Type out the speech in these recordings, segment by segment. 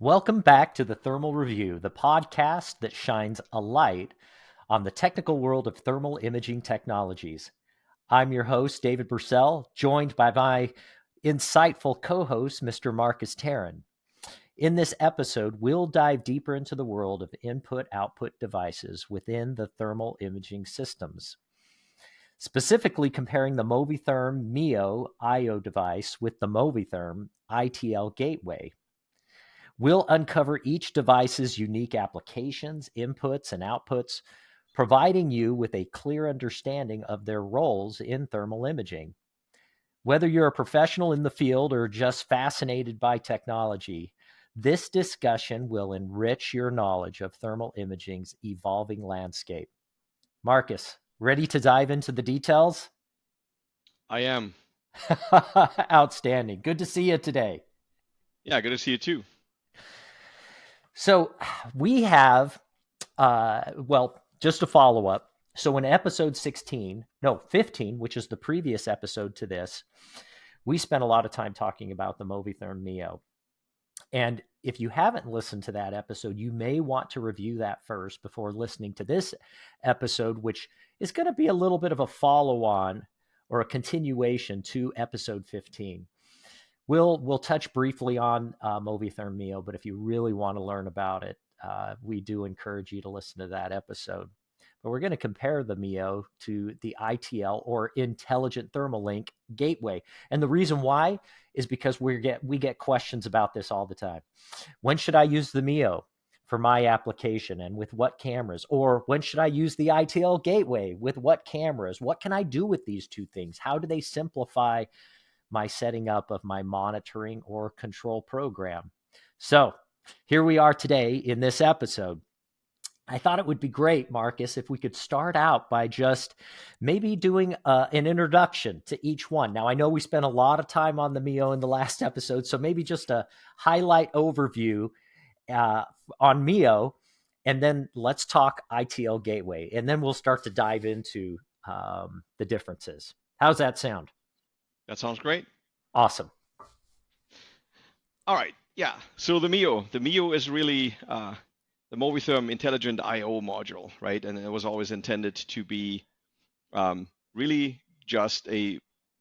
Welcome back to the Thermal Review, the podcast that shines a light on the technical world of thermal imaging technologies. I'm your host, David Bursell, joined by my insightful co-host, Mr. Markus Tarin. In this episode, we'll dive deeper into the world of input-output devices within the thermal imaging systems, specifically comparing the MoviTHERM MIO I/O device with the MoviTHERM iTL gateway. We'll uncover each device's unique applications, inputs, and outputs, providing you with a clear understanding of their roles in thermal imaging. Whether you're a professional in the field or just fascinated by technology, this discussion will enrich your knowledge of thermal imaging's evolving landscape. Markus, ready to dive into the details? I am. Outstanding. Good to see you today. Yeah, good to see you too. So we have, just a follow-up. So in episode 15, which is the previous episode to this, we spent a lot of time talking about the MoviTHERM MIO. And if you haven't listened to that episode, you may want to review that first before listening to this episode, which is going to be a little bit of a follow-on or a continuation to episode 15. We'll touch briefly on MoviTHERM MIO, but if you really want to learn about it, we do encourage you to listen to that episode. But we're going to compare the MIO to the iTL, or Intelligent Thermal Link gateway. And the reason why is because we get questions about this all the time. When should I use the MIO for my application and with what cameras? Or when should I use the iTL gateway with what cameras? What can I do with these two things? How do they simplify my setting up of my monitoring or control program? So here we are today in this episode. I thought it would be great, Markus, if we could start out by just maybe doing an introduction to each one. Now, I know we spent a lot of time on the MIO in the last episode, so maybe just a highlight overview on MIO, and then let's talk iTL gateway, and then we'll start to dive into the differences. How's that sound? That sounds great. Awesome. All right. Yeah. So the MIO is really the MoviTHERM Intelligent I/O module, right? And it was always intended to be really just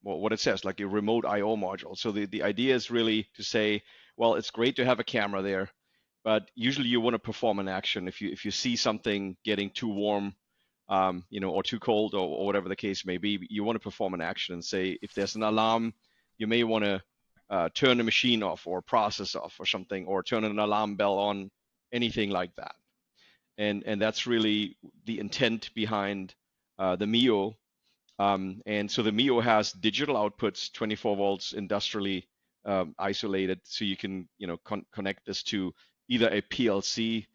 what it says, like a remote I/O module. So the idea is really to say, well, it's great to have a camera there, but usually you want to perform an action. If you see something getting too warm, or too cold, or whatever the case may be, you want to perform an action and say, if there's an alarm, you may want to turn the machine off or process off or something, or turn an alarm bell on, anything like that. And that's really the intent behind the MIO. And so the MIO has digital outputs, 24 volts, industrially isolated, so you can connect this to either a PLC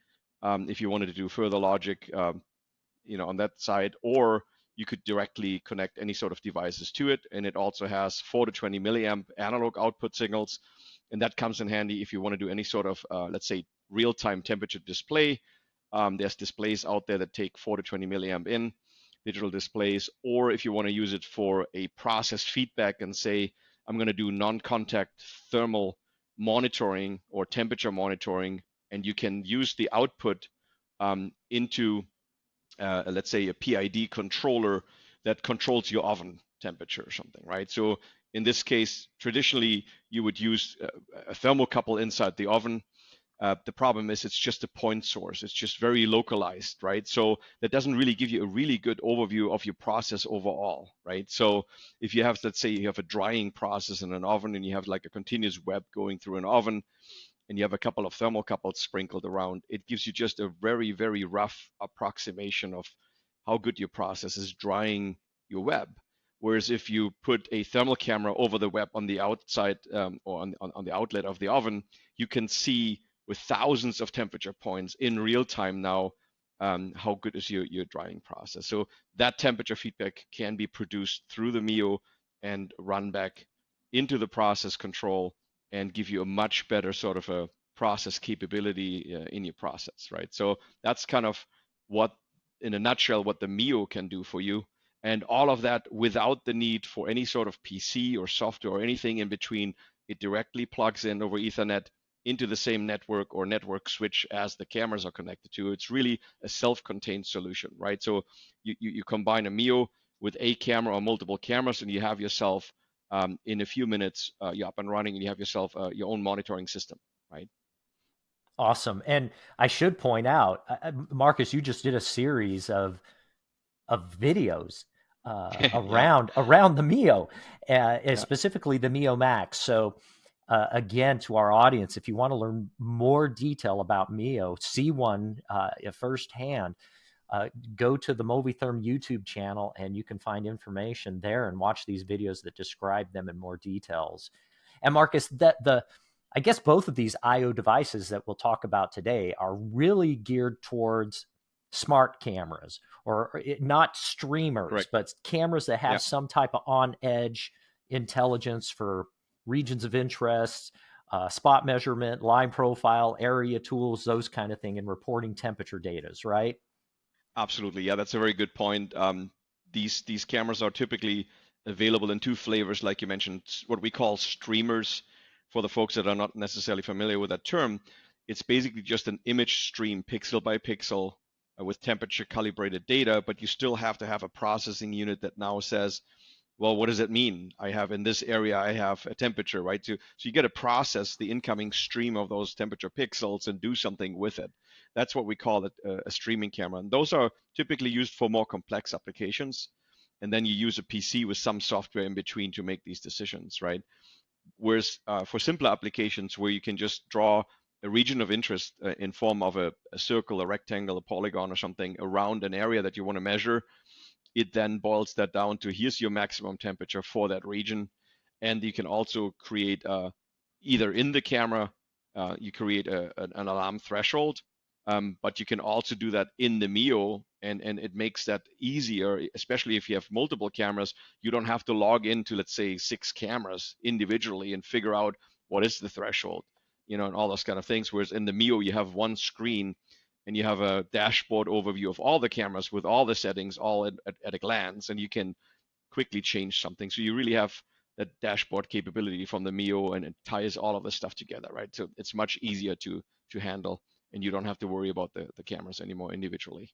if you wanted to do further logic on that side, or you could directly connect any sort of devices to it. And it also has 4 to 20 milliamp analog output signals, and that comes in handy if you want to do any sort of let's say real-time temperature display. There's displays out there that take 4 to 20 milliamp in, digital displays, or if you want to use it for a process feedback and say, I'm going to do non-contact thermal monitoring or temperature monitoring, and you can use the output into let's say a PID controller that controls your oven temperature or something, right? So in this case, traditionally you would use a thermocouple inside the oven. The problem is it's just a point source. It's just very localized, right? So that doesn't really give you a really good overview of your process overall, right? So if you have, let's say you have a drying process in an oven and you have like a continuous web going through an oven, and you have a couple of thermocouples sprinkled around, it gives you just a very, very rough approximation of how good your process is drying your web. Whereas if you put a thermal camera over the web on the outside or on the outlet of the oven, you can see with thousands of temperature points in real time now how good is your drying process. So that temperature feedback can be produced through the MIO and run back into the process control and give you a much better sort of a process capability in your process, right? So that's kind of what, in a nutshell, what the MIO can do for you. And all of that without the need for any sort of PC or software or anything in between. It directly plugs in over Ethernet into the same network or network switch as the cameras are connected to. It's really a self-contained solution, right? So you combine a MIO with a camera or multiple cameras, and you have yourself in a few minutes, you're up and running, and you have yourself your own monitoring system, right? Awesome. And I should point out, Markus, you just did a series of videos Yeah, around the Mio, yeah, specifically the Mio Max. So again, to our audience, if you want to learn more detail about Mio, see one firsthand, go to the MoviTHERM YouTube channel, and you can find information there and watch these videos that describe them in more details. And Markus, I guess both of these IO devices that we'll talk about today are really geared towards smart cameras, or not streamers, correct. but cameras that have Yeah, some type of on-edge intelligence for regions of interest, spot measurement, line profile, area tools, those kind of thing, and reporting temperature data, right? absolutely. Yeah, that's a very good point. These cameras are typically available in two flavors, like you mentioned, what we call streamers. For the folks that are not necessarily familiar with that term, it's basically just an image stream, pixel by pixel, with temperature calibrated data, but you still have to have a processing unit that now says, well, what does it mean? I have in this area, I have a temperature, right? So you get to process the incoming stream of those temperature pixels and do something with it. That's what we call it, a streaming camera. And those are typically used for more complex applications. And then you use a PC with some software in between to make these decisions, right? Whereas for simpler applications where you can just draw a region of interest in form of a circle, a rectangle, a polygon, or something around an area that you want to measure, it then boils that down to here's your maximum temperature for that region. And you can also create either in the camera, you create an alarm threshold, but you can also do that in the Mio, and it makes that easier, especially if you have multiple cameras. You don't have to log into, let's say, 6 cameras individually and figure out what is the threshold, and all those kind of things. Whereas in the Mio, you have one screen and you have a dashboard overview of all the cameras with all the settings all at a glance, and you can quickly change something. So you really have that dashboard capability from the Mio, and it ties all of this stuff together, right? So it's much easier to handle, and you don't have to worry about the cameras anymore individually.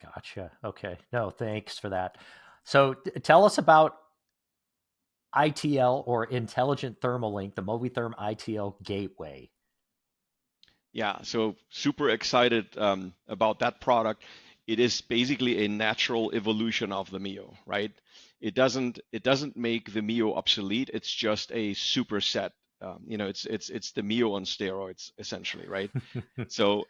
Gotcha. Okay. No, thanks for that. So tell us about ITL, or Intelligent Thermal Link, the MoviTherm ITL gateway. Yeah, so super excited about that product. It is basically a natural evolution of the Mio, right? It doesn't make the Mio obsolete. It's just a superset. It's the Mio on steroids essentially, right? So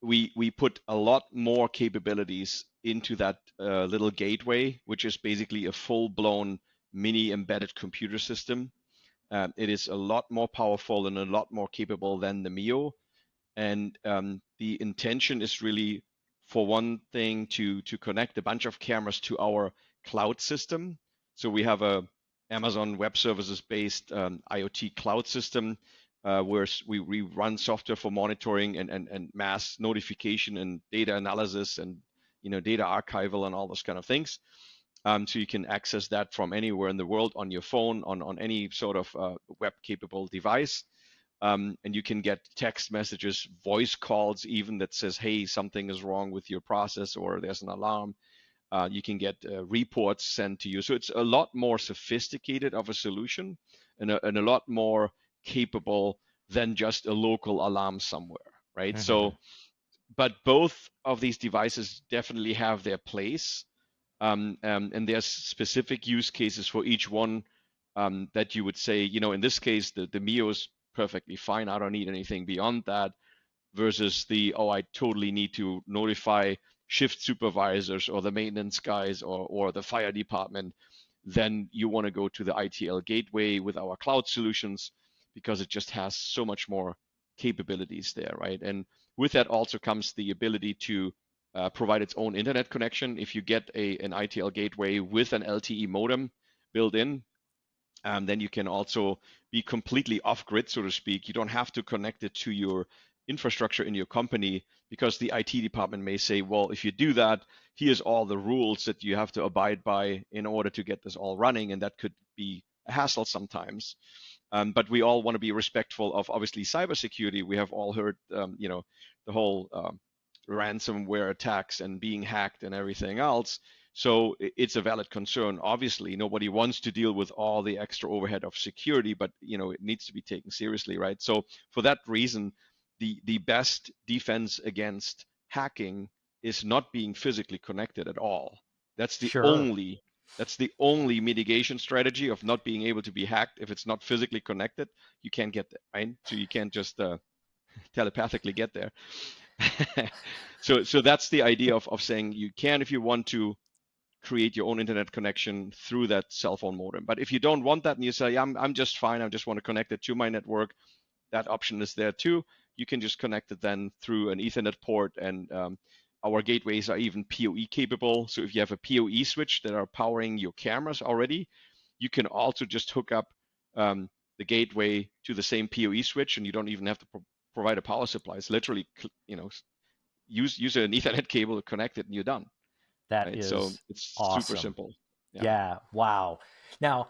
we put a lot more capabilities into that little gateway, which is basically a full-blown mini embedded computer system. It is a lot more powerful and a lot more capable than the Mio. And the intention is really, for one thing, to connect a bunch of cameras to our cloud system. So we have a Amazon Web Services based IoT cloud system where we run software for monitoring and mass notification and data analysis and data archival and all those kind of things. So you can access that from anywhere in the world on your phone, on any sort of web capable device. And you can get text messages, voice calls even, that says, hey, something is wrong with your process or there's an alarm. You can get reports sent to you. So it's a lot more sophisticated of a solution, and a lot more capable than just a local alarm somewhere, right? Mm-hmm. So, but both of these devices definitely have their place. And there's specific use cases for each one, that you would say, in this case, the Mio is perfectly fine. I don't need anything beyond that. Versus I totally need to notify shift supervisors or the maintenance guys or the fire department. Then you want to go to the ITL gateway with our cloud solutions, because it just has so much more capabilities there, right? And with that also comes the ability to provide its own internet connection. If you get an ITL gateway with an LTE modem built in, then you can also be completely off grid, so to speak. You don't have to connect it to your infrastructure in your company, because the IT department may say, well, if you do that, here's all the rules that you have to abide by in order to get this all running. And that could be a hassle sometimes. But we all want to be respectful of obviously cybersecurity. We have all heard, the whole ransomware attacks and being hacked and everything else. So it's a valid concern. Obviously, nobody wants to deal with all the extra overhead of security, but it needs to be taken seriously, right? So for that reason, the best defense against hacking is not being physically connected at all. That's the Sure. only that's the only mitigation strategy of not being able to be hacked. If it's not physically connected, you can't get there, right? So you can't just telepathically get there. So that's the idea of saying you can, if you want to, create your own internet connection through that cell phone modem. But if you don't want that and you say, I'm just fine, I just want to connect it to my network, that option is there too. You can just connect it then through an Ethernet port, and our gateways are even PoE capable. So if you have a PoE switch that are powering your cameras already, you can also just hook up the gateway to the same PoE switch, and you don't even have to provide a power supply. It's literally, use an Ethernet cable to connect it, and you're done. That Right? So is it's super awesome. simple. Yeah. Wow. Now,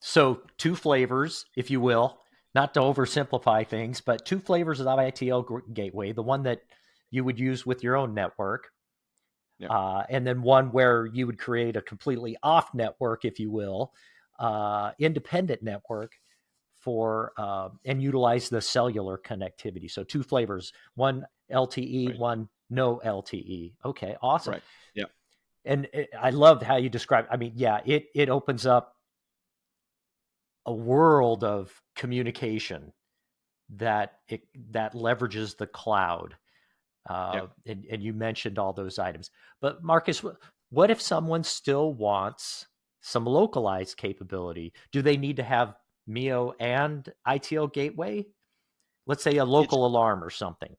so two flavors, if you will, not to oversimplify things, but two flavors of ITL gateway, the one that you would use with your own network, and then one where you would create a completely off network, if you will, independent network for and utilize the cellular connectivity. So two flavors, one LTE, Right. one no LTE. Okay, awesome. Right. Yeah. And I loved how you described. I mean, yeah, it opens up a world of communication that leverages the cloud. And you mentioned all those items. But Markus, what if someone still wants some localized capability? Do they need to have MIO and ITL gateway? Let's say a It's local alarm or something.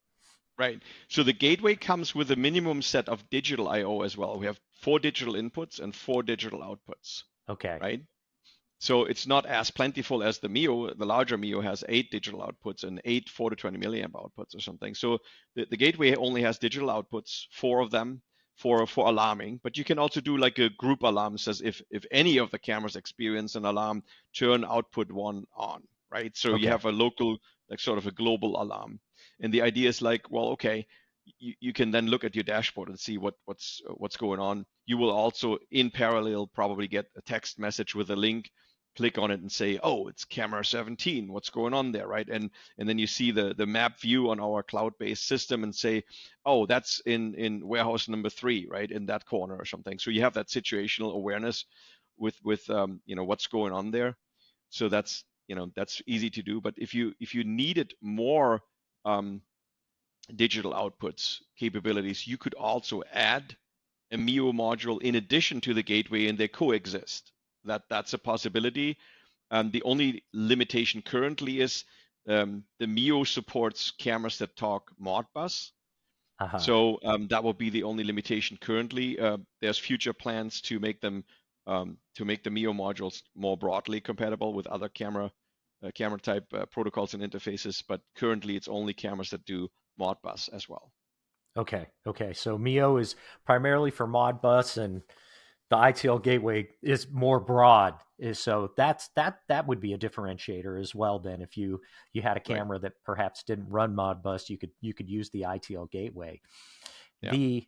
right. So the gateway comes with a minimum set of digital I/O as well. We have 4 digital inputs and 4 digital outputs, Okay. right? So it's not as plentiful as the MIO. The larger MIO has 8 digital outputs and 8 4 to 20 milliamp outputs or something. So the gateway only has digital outputs, 4 of them for alarming. But you can also do like a group alarm, says if any of the cameras experience an alarm, turn output 1 on, right? So you Okay. have a local, like sort of a global alarm. And the idea is like, well, okay, you can then look at your dashboard and see what's going on. You will also in parallel probably get a text message with a link, click on it and say, oh, it's camera 17, what's going on there, right? And then you see the map view on our cloud-based system and say, oh, that's in warehouse number 3, right, in that corner or something. So you have that situational awareness with what's going on there. So that's easy to do. But if you needed more digital outputs capabilities, you could also add a MIO module in addition to the gateway, and they coexist. That's a possibility. The only limitation currently is the MIO supports cameras that talk Modbus. Uh-huh. So that will be the only limitation currently. There's future plans to make them to make the MIO modules more broadly compatible with other camera type protocols and interfaces, but currently it's only cameras that do Modbus as well. Okay. So MIO is primarily for Modbus, and the ITL gateway is more broad. So that would be a differentiator as well. Then, if you had a Right. camera that perhaps didn't run Modbus, you could use the ITL gateway. Yeah. The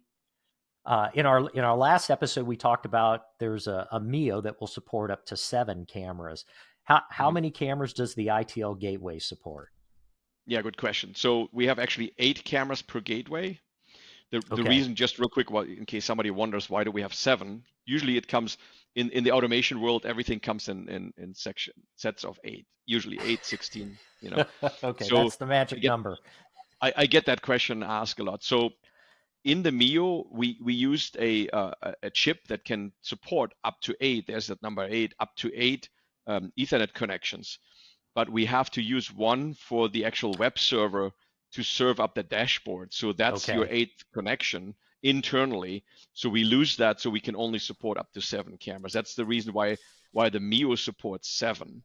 in our last episode, we talked about there's a MIO that will support up to 7 cameras. How many cameras does the ITL gateway support? Yeah, good question. So we have actually 8 cameras per gateway. The Okay. reason, just real quick, in case somebody wonders, why do we have 7? Usually it comes in the automation world, everything comes in sets of 8, usually 8, 16, Okay, So that's the magic number. I get that question asked a lot. So in the MIO, we used a chip that can support up to 8. There's that number 8, up to 8 Ethernet connections. But we have to use one for the actual web server to serve up the dashboard. So that's your Okay. 8th connection internally. So we lose that, so we can only support up to 7 cameras. That's the reason why the MIO supports 7.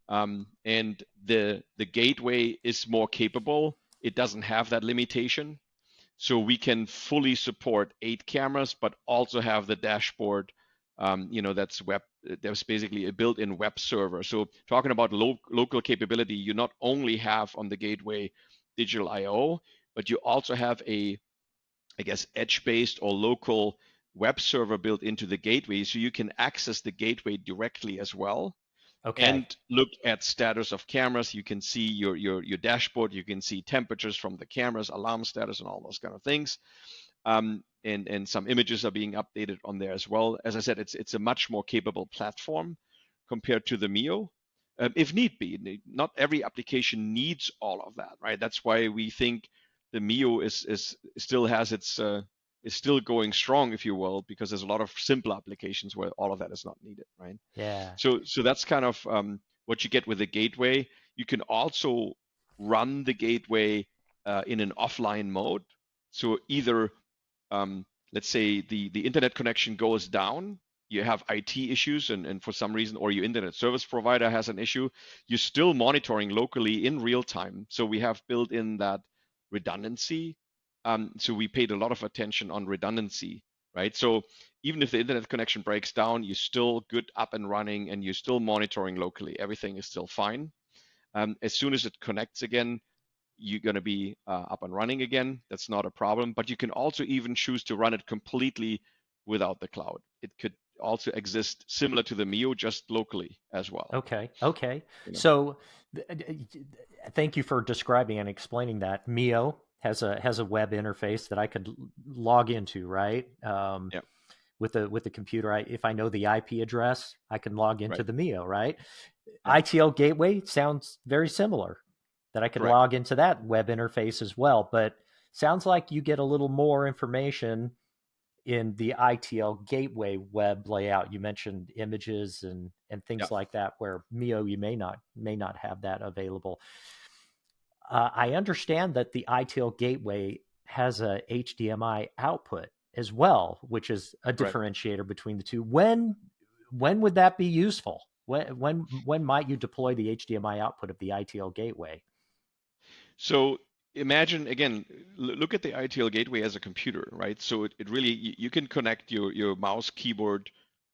And the gateway is more capable. It doesn't have that limitation. So we can fully support 8 cameras, but also have the dashboard that's web. There's basically a built-in web server. So talking about local capability, you not only have on the gateway digital I/O, but you also have a, I guess, edge-based or local web server built into the gateway, so you can access the gateway directly as well Okay. and look at status of cameras. You can see your dashboard. You can see temperatures from the cameras, alarm status, and all those kind of things. And some images are being updated on there as well. As I said, it's a much more capable platform compared to the Mio, if need be. Not every application needs all of that, right? That's why we think the Mio is still has its is still going strong, if you will, because there's a lot of simple applications where all of that is not needed, right? Yeah. So that's kind of what you get with the gateway. You can also run the gateway in an offline mode. So either let's say the internet connection goes down, you have IT issues, and for some reason, or your internet service provider has an issue, you're still monitoring locally in real time. So we have built in that redundancy. So we paid a lot of attention on redundancy, right? So even if the internet connection breaks down, you're still good up and running, and you're still monitoring locally. Everything is still fine. As soon as it connects again, you're going to be up and running again. That's not a problem. But you can also even choose to run it completely without the cloud. It could also exist similar to the Mio, just locally as well. Okay. Okay. You know? So, thank you for describing and explaining that. Mio has a web interface that I could log into, right? Yeah. With the computer, if I know the IP address, I can log into Right. the Mio, right? Yeah. iTL gateway sounds very similar. That I could Correct. log into that web interface as well, but sounds like you get a little more information in the iTL gateway web layout. You mentioned images and Yeah. things like that, where Mio you may not have that available. I understand that the iTL gateway has a HDMI output as well, which is a Correct. differentiator between the two. When would that be useful? When might you deploy the HDMI output of the iTL gateway? So imagine again, look at the iTL gateway as a computer, right? So it really you can connect your mouse, keyboard,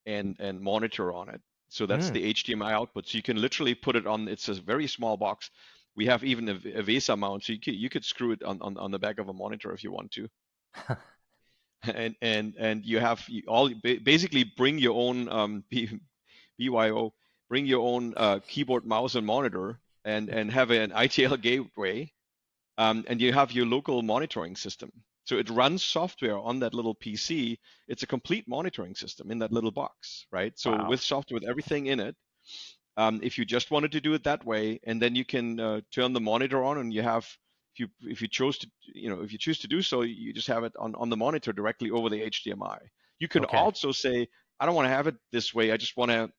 and monitor on it. So that's Mm. the HDMI output. So you can literally put it on. It's a very small box. We have even a VESA mount, so you could screw it on the back of a monitor if you want to. And you have all basically bring your own BYO, bring your own keyboard, mouse, and monitor, and have an iTL gateway, and you have your local monitoring system. So it runs software on that little PC. It's a complete monitoring system in that little box, right? So Wow. with software, with everything in it, if you just wanted to do it that way, and then you can turn the monitor on, and you have, if you chose to, if you choose to do so, you just have it on the monitor directly over the HDMI. You can Okay. also say, I don't want to have it this way. I just want to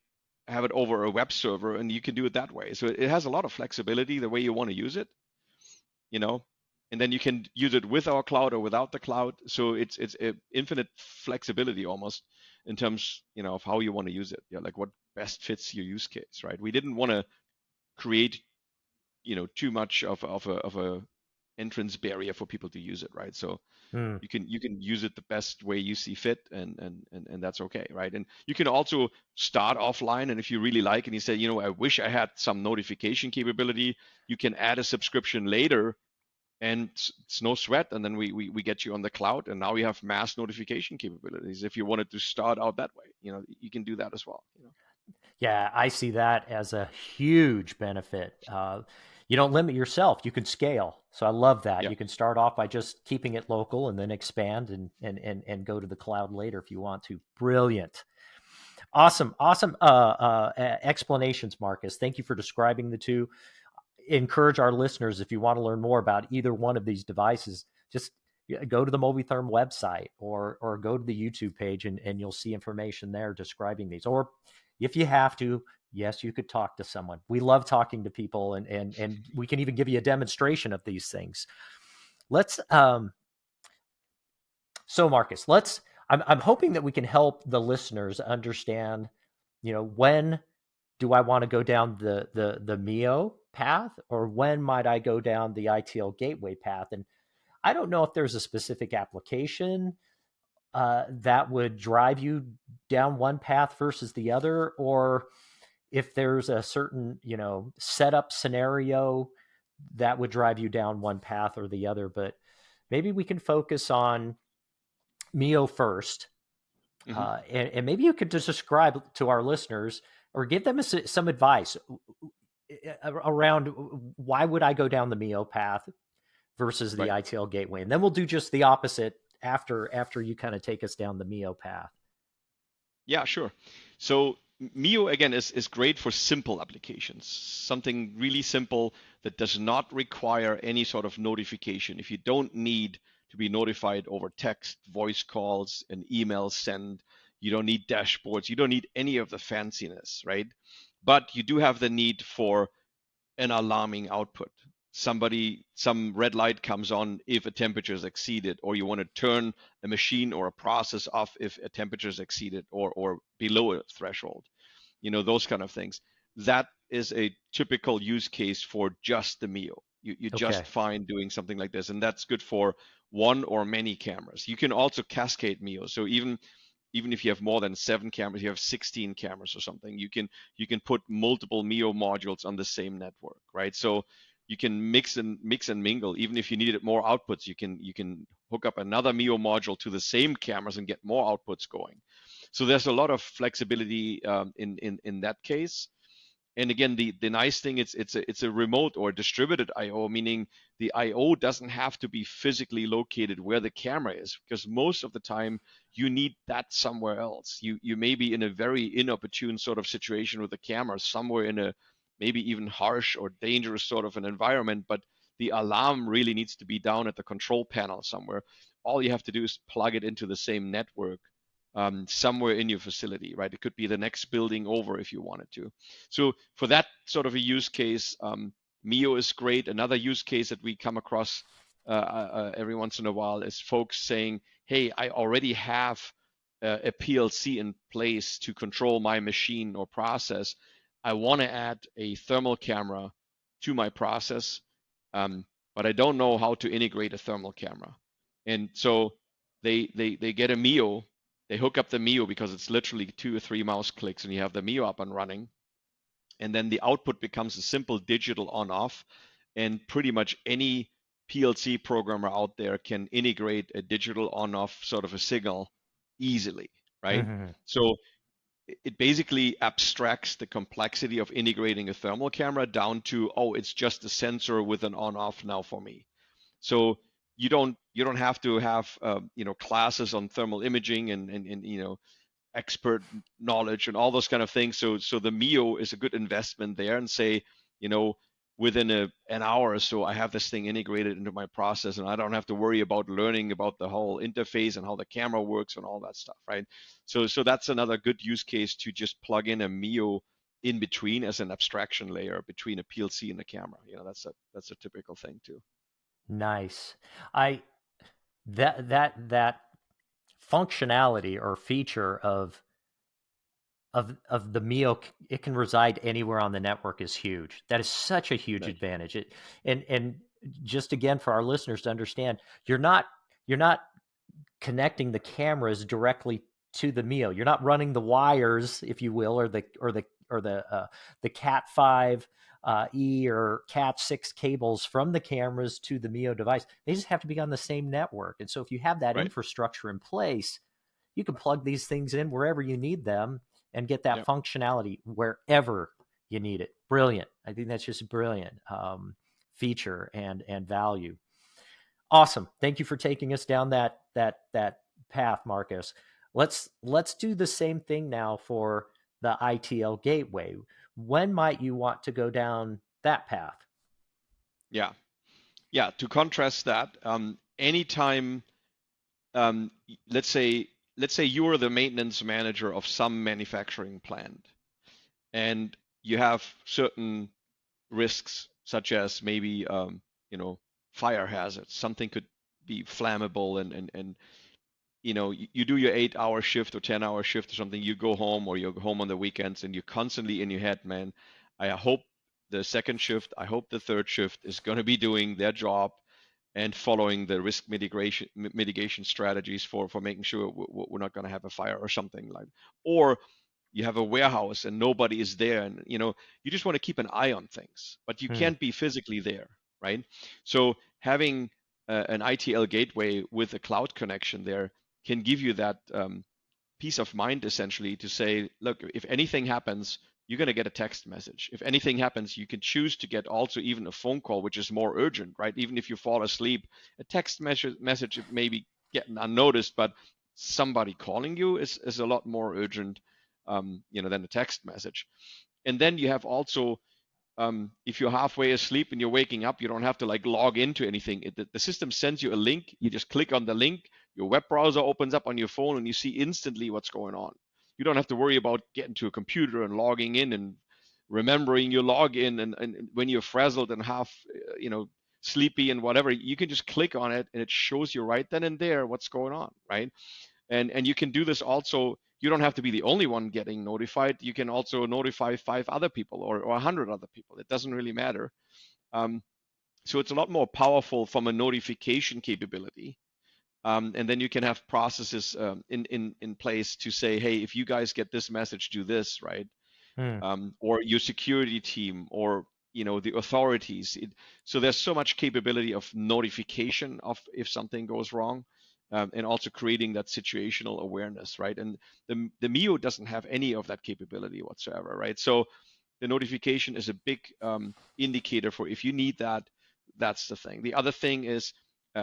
have it over a web server, and you can do it that way. So it has a lot of flexibility the way you want to use it, you know, and then you can use it with our cloud or without the cloud. So it's infinite flexibility almost in terms, of how you want to use it. Yeah, like what best fits your use case, right? We didn't want to create, too much of a entrance barrier for people to use it, right? So Mm. you can use it the best way you see fit, and that's okay, right? And you can also start offline, and if you really like and you say, I wish I had some notification capability, you can add a subscription later, and it's no sweat, and then we get you on the cloud, and now you have mass notification capabilities. If you wanted to start out that way, you can do that as well. Yeah, I see that as a huge benefit. You don't limit yourself; you can scale. So I love that. Yeah. You can start off by just keeping it local, and then expand and go to the cloud later if you want to. Brilliant, awesome, awesome explanations, Markus. Thank you for describing the two. Encourage our listeners, if you want to learn more about either one of these devices, just go to the MoviTHERM website or go to the YouTube page, and you'll see information there describing these. Or if you have to, yes, you could talk to someone. We love talking to people, and we can even give you a demonstration of these things. Let's so Markus, I'm hoping that we can help the listeners understand, when do I want to go down the Mio path, or when might I go down the iTL gateway path? And I don't know if there's a specific application that would drive you down one path versus the other, or if there's a certain, setup scenario that would drive you down one path or the other. But maybe we can focus on Mio first. Hmm. And maybe you could just describe to our listeners or give them some advice around why would I go down the Mio path versus the Right. iTL gateway. And then we'll do just the opposite after you kind of take us down the Mio path. Yeah, sure. So Mio again is great for simple applications, something really simple that does not require any sort of notification. If you don't need to be notified over text, voice calls, an email send, you don't need dashboards, you don't need any of the fanciness, right? But you do have the need for an alarming output. Some red light comes on if a temperature is exceeded, or you want to turn a machine or a process off if a temperature is exceeded or below a threshold. Those kind of things. That is a typical use case for just the Mio. You just Okay. find doing something like this, and that's good for one or many cameras. You can also cascade Mio. So even if you have more than 7 cameras, you have 16 cameras or something, you can put multiple Mio modules on the same network, right? So you can mix and mingle. Even if you needed more outputs, you can hook up another Mio module to the same cameras and get more outputs going. So there's a lot of flexibility in that case. And again, the nice thing is it's a remote or distributed I/O, meaning the I/O doesn't have to be physically located where the camera is, because most of the time you need that somewhere else. You may be in a very inopportune sort of situation with the camera, somewhere in a maybe even harsh or dangerous sort of an environment, but the alarm really needs to be down at the control panel somewhere. All you have to do is plug it into the same network somewhere in your facility, right? It could be the next building over if you wanted to. So for that sort of a use case, Mio is great. Another use case that we come across every once in a while is folks saying, hey, I already have a PLC in place to control my machine or process. I want to add a thermal camera to my process, but I don't know how to integrate a thermal camera. And so they get a Mio, they hook up the Mio because it's literally 2 or 3 mouse clicks and you have the Mio up and running. And then the output becomes a simple digital on-off, and pretty much any PLC programmer out there can integrate a digital on-off sort of a signal easily, right? Mm-hmm. So it basically abstracts the complexity of integrating a thermal camera down to, oh, it's just a sensor with an on-off now for me. So you don't have to have classes on thermal imaging and expert knowledge and all those kind of things. So the Mio is a good investment there, and say, you know, within an hour or so, I have this thing integrated into my process, and I don't have to worry about learning about the whole interface and how the camera works and all that stuff, right? So that's another good use case to just plug in a Mio in between as an abstraction layer between a PLC and a camera. That's a typical thing too. Nice. I that functionality or feature of the Mio, it can reside anywhere on the network, is huge. That is such a huge Right. advantage. And just again for our listeners to understand, you're not connecting the cameras directly to the Mio. You're not running the wires, if you will, or the Cat5 E or Cat6 cables from the cameras to the Mio device. They just have to be on the same network. And so if you have that Right. infrastructure in place, you can plug these things in wherever you need them and get that Yeah. functionality wherever you need it. Brilliant. I think that's just a brilliant feature and value. Awesome. Thank you for taking us down that path, Markus. Let's do the same thing now for the iTL gateway. When might you want to go down that path? Yeah. Yeah. To contrast that, anytime, um, let's say you are the maintenance manager of some manufacturing plant, and you have certain risks, such as maybe fire hazards. Something could be flammable, and you do your 8-hour shift or 10-hour shift or something. You go home, or you go home on the weekends, and you're constantly in your head, man. I hope the second shift, I hope the third shift is going to be doing their job. and following the risk mitigation strategies for making sure we're not going to have a fire or something like. Or you have a warehouse and nobody is there, and you just want to keep an eye on things, but you Hmm. can't be physically there, right? So having an ITL gateway with a cloud connection there can give you that peace of mind, essentially, to say, look, if anything happens, you're going to get a text message. If anything happens, you can choose to get also even a phone call, which is more urgent, right? Even if you fall asleep, a text message maybe getting unnoticed, but somebody calling you is a lot more urgent, than a text message. And then you have also, if you're halfway asleep and you're waking up, you don't have to like log into anything. The system sends you a link. You just click on the link. Your web browser opens up on your phone, and you see instantly what's going on. You don't have to worry about getting to a computer and logging in and remembering your login. And when you're frazzled and half, sleepy and whatever, you can just click on it, and it shows you right then and there what's going on, right? And you can do this also. You don't have to be the only one getting notified. You can also notify 5 other people or 100 other people. It doesn't really matter. um, so it's a lot more powerful from a notification capability. And then you can have processes in place to say, hey, if you guys get this message, do this, right? Hmm. Or your security team, or the authorities. So there's so much capability of notification of if something goes wrong, and also creating that situational awareness, right? And the Mio doesn't have any of that capability whatsoever, right? So the notification is a big indicator for if you need that. That's the thing. The other thing is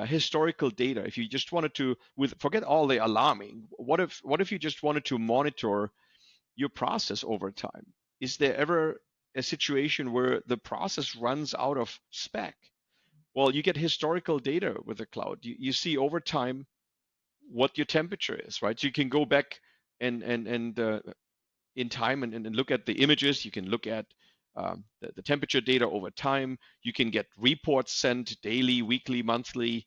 historical data. If you just wanted to, forget all the alarming. What if you just wanted to monitor your process over time? Is there ever a situation where the process runs out of spec? Well, you get historical data with the cloud. You see over time what your temperature is, right? So you can go back and in time and look at the images. You can look at the temperature data over time. You can get reports sent daily, weekly, monthly.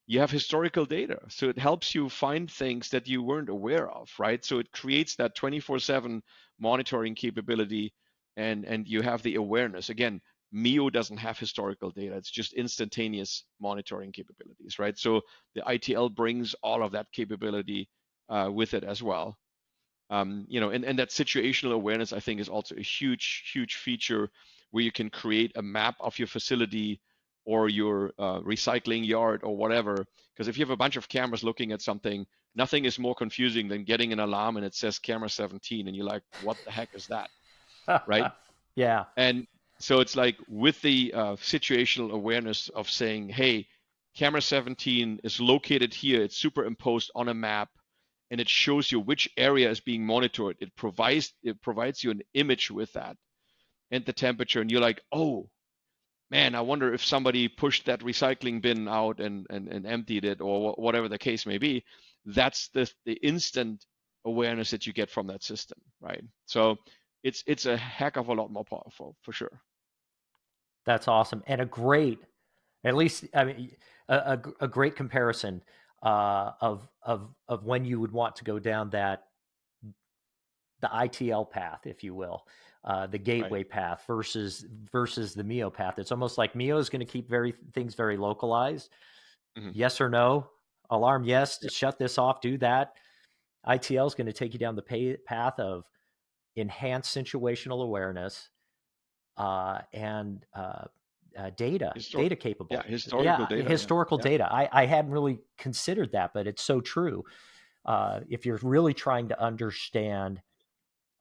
You have historical data. So it helps you find things that you weren't aware of, right? So it creates that 24/7 monitoring capability, and you have the awareness. Again, Mio doesn't have historical data. It's just instantaneous monitoring capabilities, right? So the ITL brings all of that capability with it as well. And that situational awareness, I think, is also a huge, huge feature where you can create a map of your facility or your recycling yard or whatever. Because if you have a bunch of cameras looking at something, nothing is more confusing than getting an alarm and it says camera 17, and you're like, what the heck is that, right? Yeah. And so it's like with the situational awareness of saying, hey, camera 17 is located here, it's superimposed on a map, and it shows you which area is being monitored. It provides you an image with that and the temperature, and you're like, oh man, I wonder if somebody pushed that recycling bin out and emptied it, or whatever the case may be. That's the instant awareness that you get from that system, right? So it's a heck of a lot more powerful for sure. That's awesome. And a great, at least, I mean, a great comparison of when you would want to go down the ITL path, if you will, the Right. gateway path versus the Mio path. It's almost like Mio is going to keep things very localized. Hmm. Yes or no, alarm yes, to Yep. shut this off, do that. ITL is going to take you down the path of enhanced situational awareness and data Yeah, capable. historical Yeah, data. Yeah. historical Yeah. data. I hadn't really considered that, but it's so true. If you're really trying to understand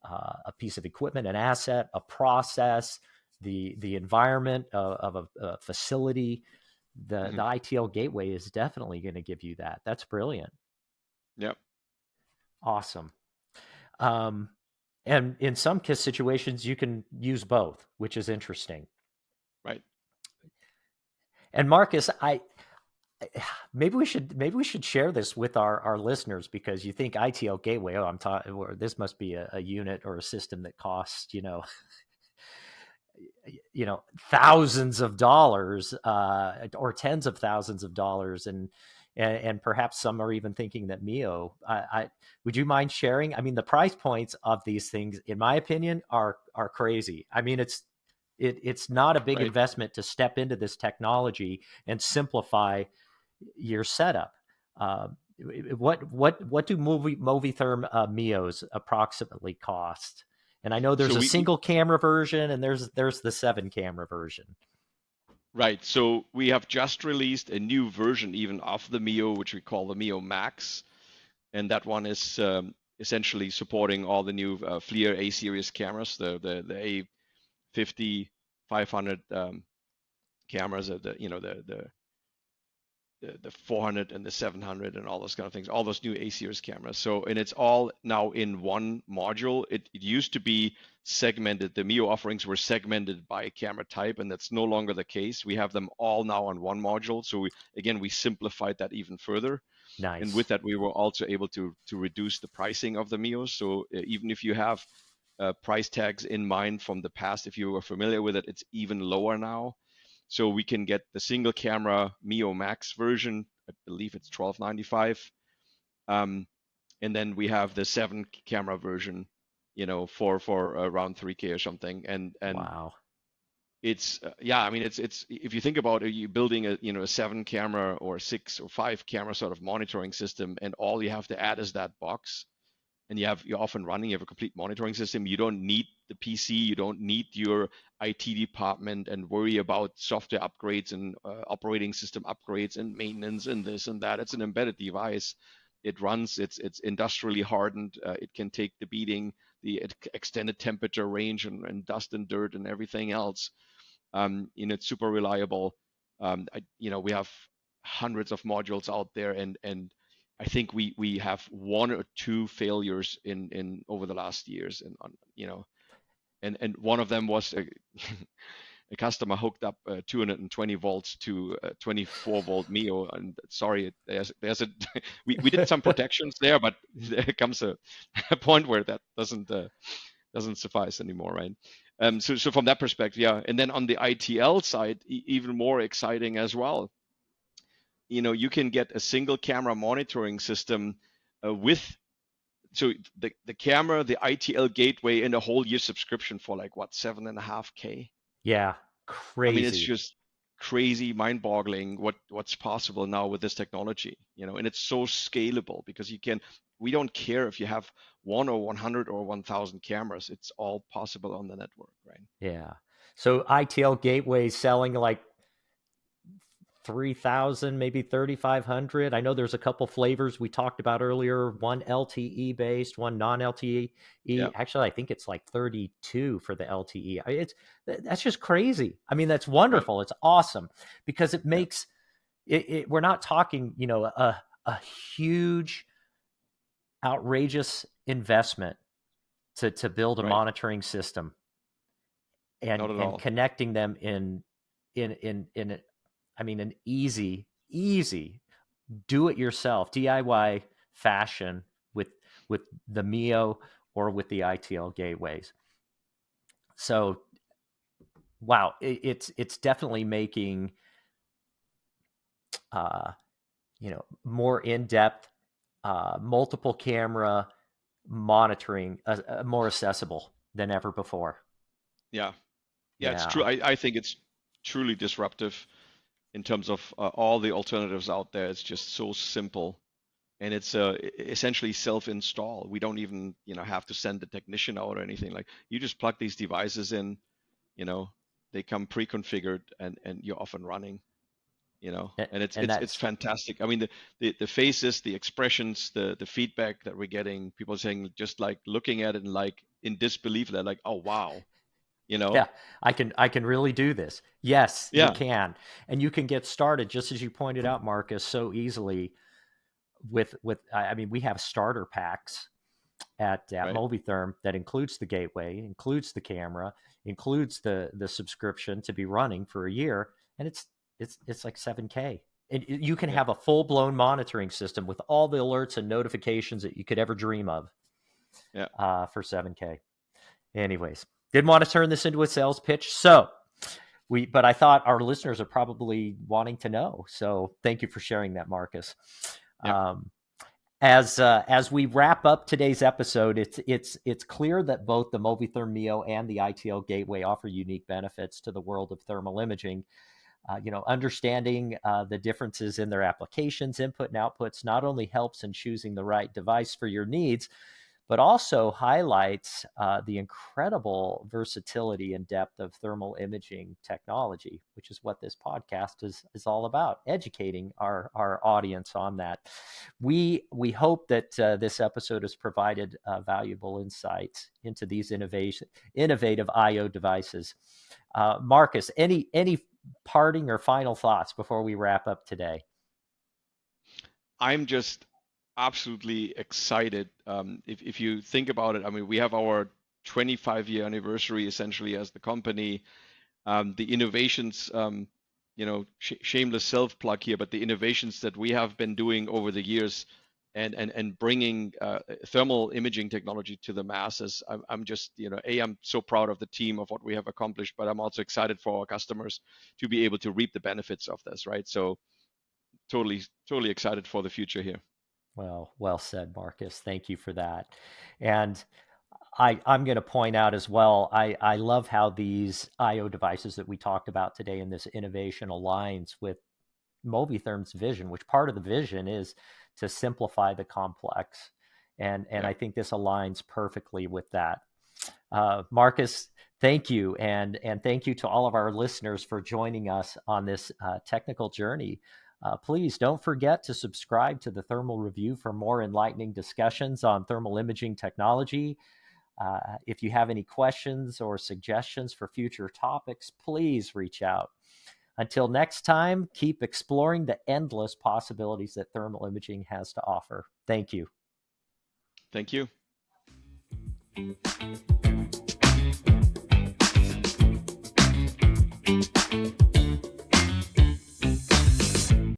a piece of equipment, an asset, a process, the environment of a facility, the Hmm. ITL gateway is definitely going to give you that. That's brilliant. Yep. Awesome. Um, and in some case situations, you can use both, which is interesting. Right. And Markus, I maybe we should share this with our listeners, because you think ITL gateway, oh, I'm talking, or this must be a unit or a system that costs thousands of dollars or tens of thousands of dollars, and perhaps some are even thinking that Mio. Would you mind sharing? I mean, the price points of these things, in my opinion, are crazy. I mean, It's not a big Right. investment to step into this technology and simplify your setup. What do MoviTHERM Mios approximately cost? And I know there's So a we single camera version and there's the 7 camera version. right. So we have just released a new version even of the Mio, which we call the Mio Max, and that one is essentially supporting all the new FLIR A series cameras, the A50, 500 cameras, the 400 and the 700 and all those kind of things, all those new A series cameras. So, and it's all now in one module. It used to be segmented. The Mio offerings were segmented by camera type, and that's no longer the case. We have them all now on one module. So we simplified that even further. And Nice. with that, we were also able to reduce the pricing of the Mios. So even if you have price tags in mind from the past, if you were familiar with it, it's even lower now. So we can get the single camera Mio Max version. I believe it's $12.95. And then we have the 7 camera version, for around 3K or something. And Wow. it's I mean, it's if you think about it, you building a 7 camera or 6 or 5 camera sort of monitoring system, and all you have to add is that box, and you're off and running. You have a complete monitoring system. You don't need the PC. You don't need your IT department and worry about software upgrades and operating system upgrades and maintenance and this and that. It's an embedded device. It runs. It's industrially hardened. It can take the beating, the extended temperature range, and dust and dirt and everything else. It's super reliable. We have hundreds of modules out there, and I think we have 1 or 2 failures in over the last years, and one of them was a customer hooked up 220 volts to a 24-volt Mio, and sorry, there's a we did some protections there, but there comes a point where that doesn't suffice anymore, right? So from that perspective, yeah. And then on the iTL side, even more exciting as well. You can get a single camera monitoring system with the camera, the iTL gateway, and a whole year subscription for like what, 7.5K. Yeah. I mean, it's Crazy. just crazy, mind-boggling what's possible now with this technology, and it's so scalable because we don't care if you have 1 or 100 or 1,000 cameras. It's all possible on the network, right? Yeah. So ITL gateways selling like 3,000, maybe 3,500. I know there's a couple flavors we talked about earlier, one LTE based, one non-LTE. Yeah, Actually, I think it's like 32 for the LTE. That's just crazy. I mean, that's right. wonderful. It's awesome because it Yeah, makes we're not talking, a huge, outrageous investment to build a right. monitoring system Not at and all. connecting them in I mean, an easy do it yourself DIY fashion with the Mio or with the ITL gateways. So wow, it's definitely making uh, more in depth, multiple camera monitoring more accessible than ever before. Yeah, yeah, it's true. Yeah, I think it's truly disruptive in terms of all the alternatives out there. It's just so simple, and it's essentially self-install. We don't even have to send the technician out or anything. Like, you just plug these devices in, you know, they come pre-configured, and you're off and running. And it's and it's it's that's fantastic. I mean, the faces, the expressions, the feedback that we're getting, people saying, just like looking at it and like in disbelief, they're like, oh wow, you know? yeah, I can really do this. Yes, you Yeah, can. And you can get started just as you pointed out, Marcus, so easily with I mean, we have starter packs at right. MoviTherm that includes the gateway, includes the camera, includes the subscription to be running for a year, and it's like 7K. And you can Yeah, have a full-blown monitoring system with all the alerts and notifications that you could ever dream of yeah, for 7K. Anyways, didn't want to turn this into a sales pitch. So but I thought our listeners are probably wanting to know. So thank you for sharing that, Marcus. yeah. Um, as we wrap up today's episode, it's clear that both the MoviTHERM MIO and the iTL Gateway offer unique benefits to the world of thermal imaging. Understanding the differences in their applications, input and outputs, not only helps in choosing the right device for your needs, but also highlights the incredible versatility and depth of thermal imaging technology, which is what this podcast is all about, educating our audience on that. We hope that this episode has provided valuable insights into these innovative I/O devices. Markus, any parting or final thoughts before we wrap up today? I'm just absolutely excited. If you think about it, I mean, we have our 25-year anniversary essentially as the company. The innovations, shameless self plug here, but the innovations that we have been doing over the years and bringing thermal imaging technology to the masses, I'm just, I'm so proud of the team of what we have accomplished, but I'm also excited for our customers to be able to reap the benefits of this, right? So totally excited for the future here. Well said, Markus. Thank you for that. And I'm going to point out as well, I love how these I/O devices that we talked about today in this innovation aligns with MoviTherm's vision, which part of the vision is to simplify the complex. And I think this aligns perfectly with that. Markus, thank you. And thank you to all of our listeners for joining us on this technical journey. Please don't forget to subscribe to the Thermal Review for more enlightening discussions on thermal imaging technology. If you have any questions or suggestions for future topics, please reach out. Until next time, keep exploring the endless possibilities that thermal imaging has to offer. Thank you. Thank you.